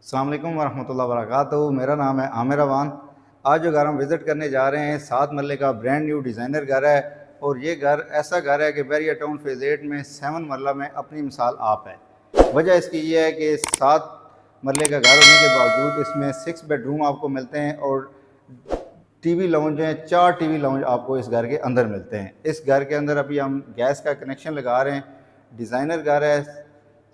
अस्सलाम वालेकुम वरहमतुल्लाहि वबरकातुहू। मेरा नाम है आमिर अवान। आज जो घर हम विज़िट करने जा रहे हैं 7 मरले का ब्रांड न्यू डिज़ाइनर घर है। और ये घर ऐसा घर है कि बैरिया टाउन फेज़ 8 में 7 मरला में अपनी मिसाल आप है। वजह इसकी ये है कि 7 मरले का घर होने के बावजूद इसमें 6 बेडरूम आपको मिलते हैं और टीवी लाउंज हैं, 4 टीवी लाउंज आपको इस घर के अंदर मिलते हैं। इस घर के अंदर अभी हम गैस का कनेक्शन लगा रहे हैं। डिज़ाइनर घर है,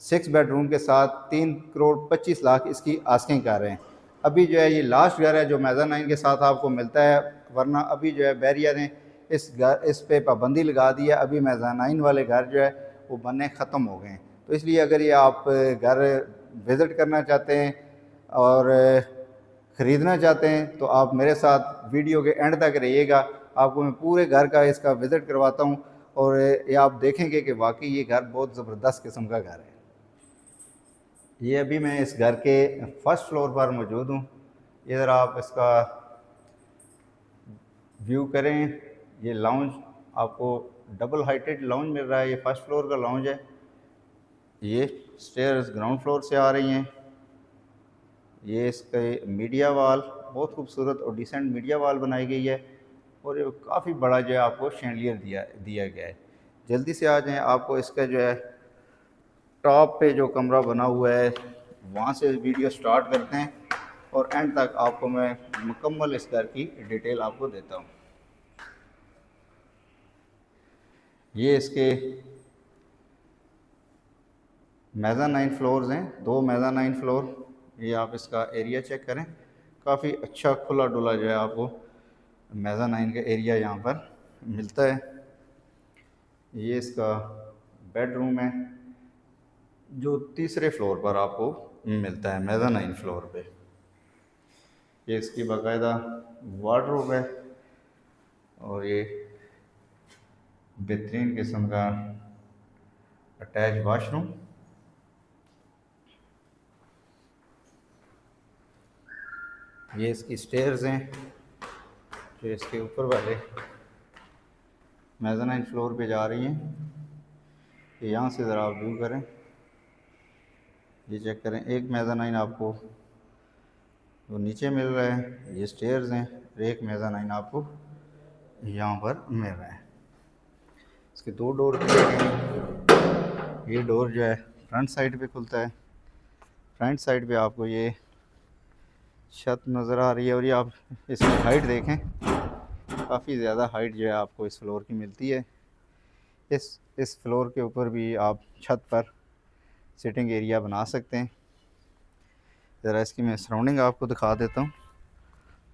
6 बेडरूम के साथ 3 करोड़ 25 लाख इसकी आस्किंग कर रहे हैं। अभी जो है ये लास्ट घर है जो मेज़ानाइन के साथ आपको मिलता है, वरना अभी जो है बैरिया ने इस पे पाबंदी लगा दी है। अभी मेज़ानाइन वाले घर जो है वो बनने ख़त्म हो गए हैं। तो इसलिए अगर ये आप घर विज़िट करना चाहते हैं और ख़रीदना चाहते हैं तो आप मेरे साथ वीडियो के एंड तक रहिएगा। आपको मैं पूरे घर का इसका विज़िट करवाता हूँ और ये आप देखेंगे कि वाकई ये घर बहुत ज़बरदस्त किस्म का घर है। ये अभी मैं इस घर के फर्स्ट फ्लोर पर मौजूद हूँ। इधर आप इसका व्यू करें, ये लाउंज आपको डबल हाइटेड लाउंज मिल रहा है। ये फर्स्ट फ्लोर का लाउंज है। ये स्टेयर्स ग्राउंड फ्लोर से आ रही हैं। ये इसके मीडिया वाल बहुत खूबसूरत और डिसेंट मीडिया वाल बनाई गई है और ये काफ़ी बड़ा जो है आपको शैंडलियर दिया गया है। जल्दी से आ जाएं, आपको इसका जो है टॉप पे जो कमरा बना हुआ है वहाँ से वीडियो स्टार्ट करते हैं और एंड तक आपको मैं मुकम्मल इस घर की डिटेल आपको देता हूँ। ये इसके मेज़ानाइन फ्लोर्स हैं, 2 मेज़ानाइन फ्लोर। ये आप इसका एरिया चेक करें, काफ़ी अच्छा खुला डुला जो है आपको मेज़ानाइन का एरिया यहाँ पर मिलता है। ये इसका बेडरूम है जो तीसरे फ्लोर पर आपको मिलता है, मेज़ानाइन फ्लोर पे। ये इसकी बाकायदा वार्डरोब है और ये बेहतरीन किस्म का अटैच वाशरूम। ये इसकी स्टेयर्स हैं जो इसके ऊपर वाले मेज़ानाइन फ्लोर पे जा रही हैं। ये यहाँ से ज़रा आप व्यू करें, ये चेक करें, एक मेज़ानाइन आपको वो नीचे मिल रहा है, ये स्टेयर्स हैं, और एक मेज़ानाइन आपको यहाँ पर मिल रहा है। इसके 2 डोर दिए गए हैं। ये डोर जो है फ्रंट साइड पे खुलता है। फ्रंट साइड पे आपको ये छत नज़र आ रही है और ये आप इसकी हाइट देखें, काफ़ी ज़्यादा हाइट जो है आपको इस फ्लोर की मिलती है। इस फ्लोर के ऊपर भी आप छत पर सिटिंग एरिया बना सकते हैं। ज़रा इसकी मैं सराउंडिंग आपको दिखा देता हूँ।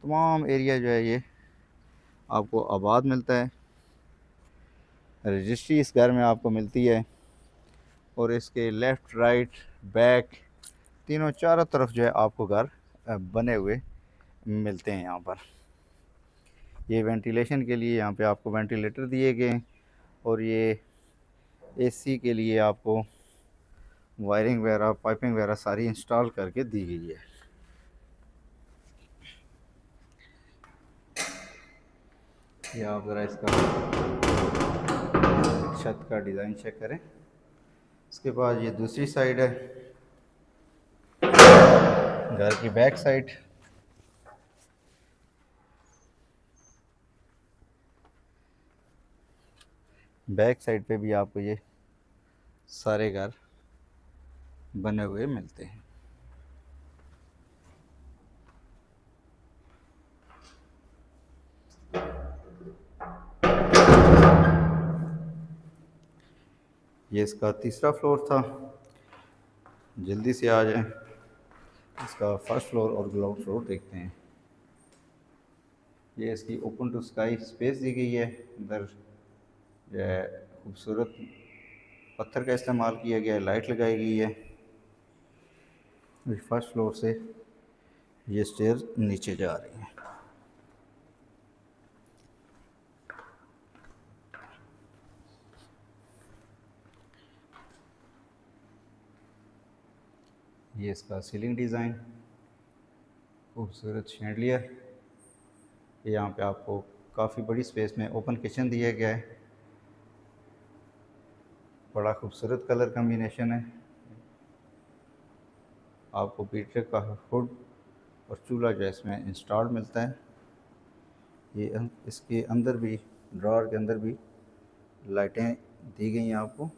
तमाम एरिया जो है ये आपको आबाद मिलता है। रजिस्ट्री इस घर में आपको मिलती है और इसके लेफ़्ट राइट बैक तीनों चारों तरफ जो है आपको घर बने हुए मिलते हैं। यहाँ पर ये वेंटिलेशन के लिए यहाँ पे आपको वेंटिलेटर दिए गए हैं और ये एसी के लिए आपको वायरिंग वगैरह पाइपिंग वगैरह सारी इंस्टॉल करके दी गई है। ये आप ज़रा इसका छत का डिज़ाइन चेक करें। इसके बाद ये दूसरी साइड है, घर की बैक साइड। बैक साइड पे भी आपको ये सारे घर बने हुए मिलते हैं। ये इसका तीसरा फ्लोर था। जल्दी से आ जाएं, इसका फर्स्ट फ्लोर और ग्राउंड फ्लोर देखते हैं। ये इसकी ओपन टू स्काई स्पेस दी गई है। अंदर जो है खूबसूरत पत्थर का इस्तेमाल किया गया है, लाइट लगाई गई है। फर्स्ट फ्लोर से ये स्टेयर नीचे जा रही हैं। ये इसका सीलिंग डिज़ाइन, खूबसूरत शैंडलियर। यहाँ पे आपको काफ़ी बड़ी स्पेस में ओपन किचन दिया गया है, बड़ा खूबसूरत कलर कम्बिनेशन है। आपको पीछे का हुड और चूल्हा जो है इसमें इंस्टॉल मिलता है। ये इसके अंदर भी, ड्रॉअर के अंदर भी लाइटें दी गई हैं आपको।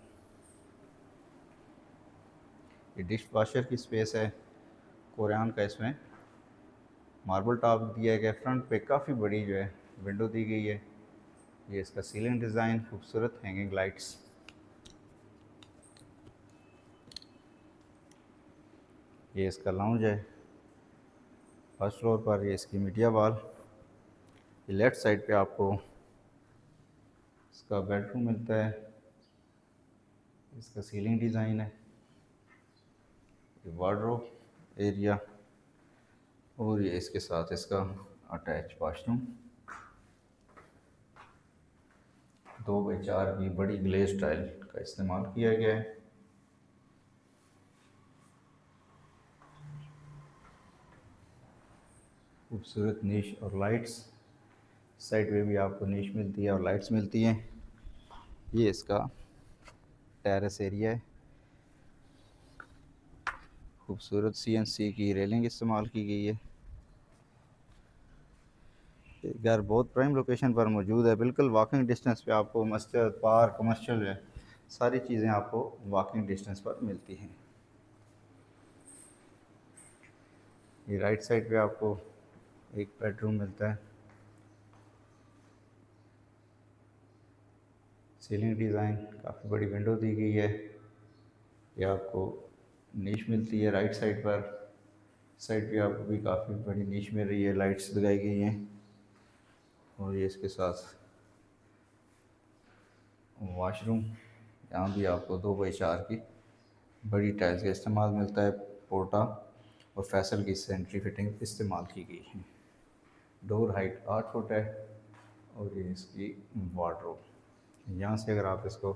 ये डिश वॉशर की स्पेस है कोरियान का, इसमें मार्बल टॉप दिया गया। फ्रंट पे काफ़ी बड़ी जो है विंडो दी गई है। ये इसका सीलिंग डिज़ाइन, खूबसूरत हैंगिंग लाइट्स। ये इसका लाउंज है फर्स्ट फ्लोर पर। ये इसकी मीडिया वॉल। ये लेफ़्ट साइड पे आपको इसका बेडरूम मिलता है। इसका सीलिंग डिज़ाइन है। ये वार्डरोब एरिया, और ये इसके साथ इसका अटैच वाशरूम। 2x4 की बड़ी ग्लेज टाइल का इस्तेमाल किया गया है। खूबसूरत नीश और लाइट्स। साइड में भी आपको नीश मिलती है और लाइट्स मिलती हैं। ये इसका टेरेस एरिया है। खूबसूरत CNC की रेलिंग इस्तेमाल की गई है। ये घर बहुत प्राइम लोकेशन पर मौजूद है। बिल्कुल वॉकिंग डिस्टेंस पे आपको मस्जिद, पार्क, कमर्शियल है, सारी चीज़ें आपको वॉकिंग डिस्टेंस पर मिलती हैं। ये राइट साइड पे आपको एक बेडरूम मिलता है। सीलिंग डिज़ाइन, काफ़ी बड़ी विंडो दी गई है। ये आपको नीश मिलती है राइट साइड पर। साइड पे आपको भी काफ़ी बड़ी नीश मिल रही है, लाइट्स लगाई गई हैं। और ये इसके साथ वॉशरूम। यहाँ भी आपको 2x4 की बड़ी टाइल्स का इस्तेमाल मिलता है। पोर्टा और फैसल की सेंट्री फिटिंग इस्तेमाल की गई है। डोर हाइट 8 फुट है। और ये इसकी वार्डरोब। यहाँ से अगर आप इसको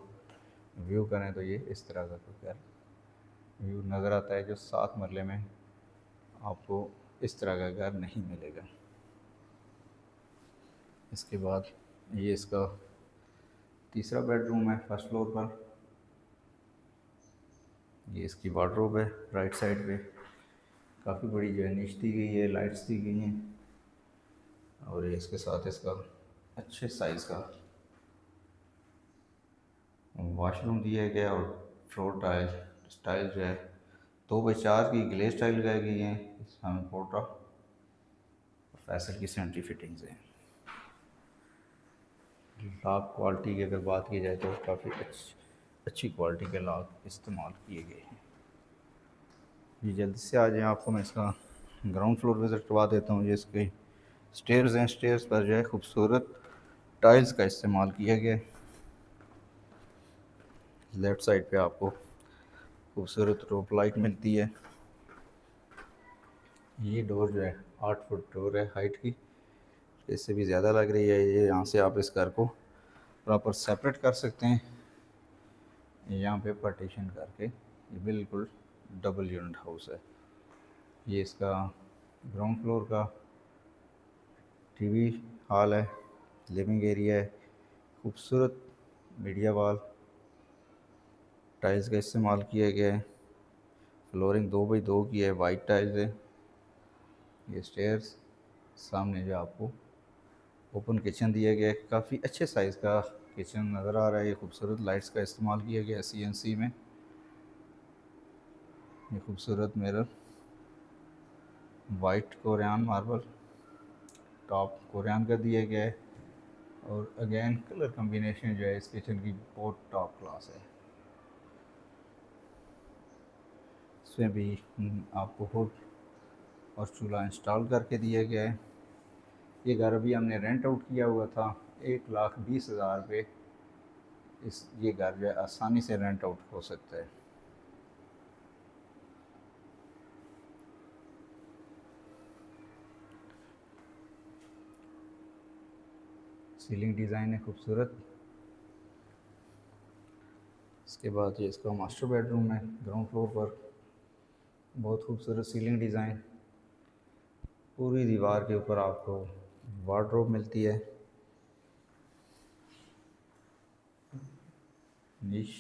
व्यू करें तो ये इस तरह का कुछ व्यू नज़र आता है, जो 7 मरले में आपको इस तरह का घर नहीं मिलेगा। इसके बाद ये इसका तीसरा बेडरूम है फर्स्ट फ्लोर पर। ये इसकी वार्डरोब है राइट साइड पे। काफ़ी बड़ी जो है नीश दी गई है, लाइट्स दी गई हैं। और ये इसके साथ इसका अच्छे साइज़ का वॉशरूम दिया गया। और फ्लोर टाइल स्टाइल जो है 2x4 की ग्लेज टाइल लगाई गई हैं। इसमें पोर्टा फैसल की सेंट्री फिटिंग्स हैं। लॉक क्वालिटी की अगर बात की जाए तो काफ़ी अच्छी क्वालिटी के लॉक इस्तेमाल किए गए हैं। जी जल्दी से आ जाएँ, आपको मैं इसका ग्राउंड फ्लोर विज़िट करवा देता हूँ। ये इसके स्टेयर्स हैं। स्टेयर्स पर जो है खूबसूरत टाइल्स का इस्तेमाल किया गया है। लेफ़्ट साइड पे आपको खूबसूरत रोप लाइट मिलती है। ये डोर जो है 8 फुट डोर है हाइट की। इससे भी ज़्यादा लग रही है। ये यहाँ से आप इस घर को प्रॉपर सेपरेट कर सकते हैं। यहाँ पे पार्टीशन करके ये बिल्कुल डबल यूनिट हाउस है। ये इसका ग्राउंड फ्लोर का टीवी हॉल है, लिविंग एरिया है। खूबसूरत मीडिया वॉल टाइल्स का इस्तेमाल किया गया है। फ्लोरिंग 2x2 की है, वाइट टाइल्स है। ये स्टेयर्स, सामने जो आपको ओपन किचन दिया गया है। काफ़ी अच्छे साइज़ का किचन नज़र आ रहा है। ये खूबसूरत लाइट्स का इस्तेमाल किया गया है CNC में। ये खूबसूरत mirror, white Korean marble, top Korean का दिया गया है। और अगेन कलर कम्बिनेशन जो है इस किचन की बहुत टॉप क्लास है। इसमें भी आपको हुड और चूल्हा इंस्टॉल करके दिया गया है। ये घर अभी हमने रेंट आउट किया हुआ था 1,20,000 पे। ये घर जो है आसानी से रेंट आउट हो सकता है। सीलिंग डिज़ाइन है खूबसूरत। इसके बाद ये इसका मास्टर बेडरूम है ग्राउंड फ्लोर पर। बहुत खूबसूरत सीलिंग डिज़ाइन। पूरी दीवार के ऊपर आपको वार्डरोब मिलती है। निश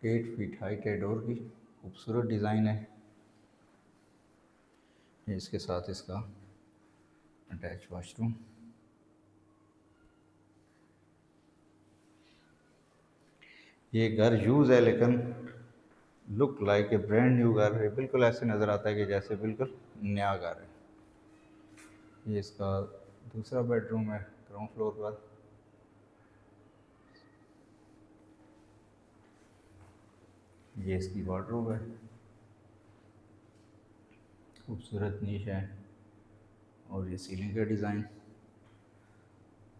8 फीट हाइट है डोर की। खूबसूरत डिज़ाइन है। ये इसके साथ इसका अटैच वॉशरूम। ये घर यूज़ है लेकिन look like a brand new घर है, बिल्कुल ऐसे नज़र आता है कि जैसे बिल्कुल नया घर है। ये इसका दूसरा बेडरूम है ग्राउंड फ्लोर पर। ये इसकी वार्डरोब है, खूबसूरत नीश है, और ये सीलिंग का डिज़ाइन,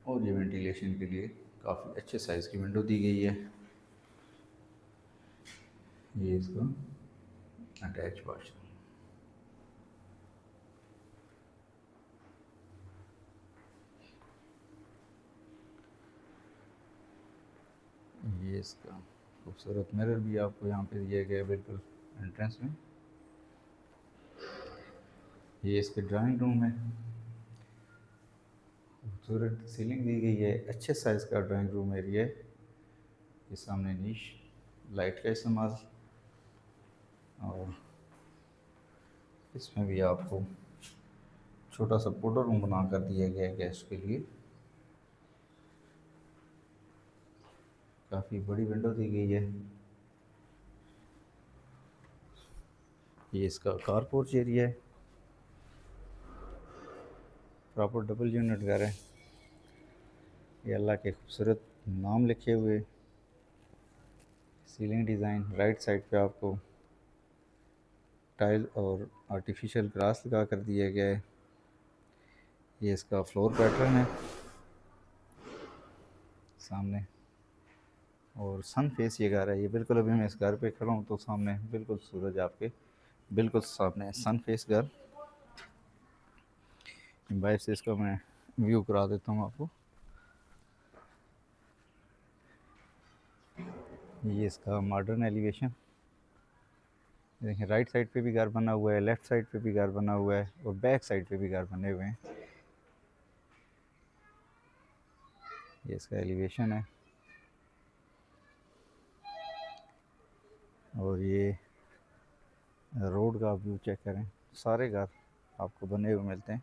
और ये वेंटिलेशन के लिए काफ़ी अच्छे साइज़ की विंडो दी गई है। ये इसका अटैच वाशरूम। ये इसका खूबसूरत मिरर भी आपको यहाँ पे दिया गया है बिल्कुल एंट्रेंस में। ये इसके ड्राइंग रूम है, खूबसूरत सीलिंग दी गई है, अच्छे साइज़ का ड्राइंग रूम एरिया है। ये सामने नीश, लाइट का इस्तेमाल, और इसमें भी आपको छोटा सा पाउडर रूम बना कर दिया गया है गेस्ट के लिए। काफ़ी बड़ी विंडो दी गई है। ये इसका कार पोर्च एरिया है, प्रॉपर डबल यूनिट घर है। ये अल्लाह के खूबसूरत नाम लिखे हुए सीलिंग डिज़ाइन, राइट साइड पे आपको टाइल और आर्टिफिशियल ग्रास लगा कर दिया गया है। ये इसका फ्लोर पैटर्न है सामने, और सन फेस ये घर है। ये बिल्कुल अभी मैं इस घर पे खड़ा हूँ तो सामने बिल्कुल सूरज आपके बिल्कुल सामने है, सन फेस घर। बाहर से इसका मैं व्यू करा देता हूँ आपको। ये इसका मॉडर्न एलिवेशन देखें, राइट साइड पे भी घर बना हुआ है, लेफ़्ट साइड पे भी घर बना हुआ है, और बैक साइड पे भी घर बने हुए हैं। ये इसका एलिवेशन है, और ये रोड का व्यू चेक करें, सारे घर आपको बने हुए मिलते हैं।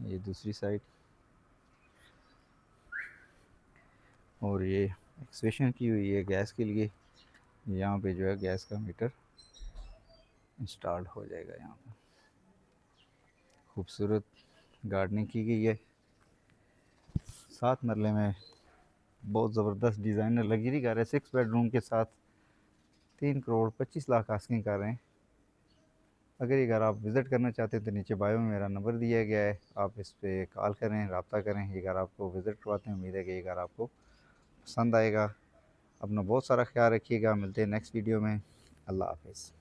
ये दूसरी साइड, और ये एक्सटेंशन की हुई है गैस के लिए। यहाँ पे जो है गैस का मीटर इंस्टॉल हो जाएगा। यहाँ पर खूबसूरत गार्डनिंग की गई है। 7 मरले में बहुत ज़बरदस्त डिज़ाइनर लग्जरी कार है, 6 बेडरूम के साथ 3 करोड़ 25 लाख आस्किंग कर रहे हैं। अगर ये घर आप विज़िट करना चाहते हैं तो नीचे बायो में मेरा नंबर दिया गया है, आप इस पर कॉल करें, रब्ता करें। ये घर आपको विज़िट करवाते हैं। उम्मीद है कि ये घर आपको पसंद आएगा। अपना बहुत सारा ख्याल रखिएगा। मिलते हैं नेक्स्ट वीडियो में। अल्लाह हाफ़िज़।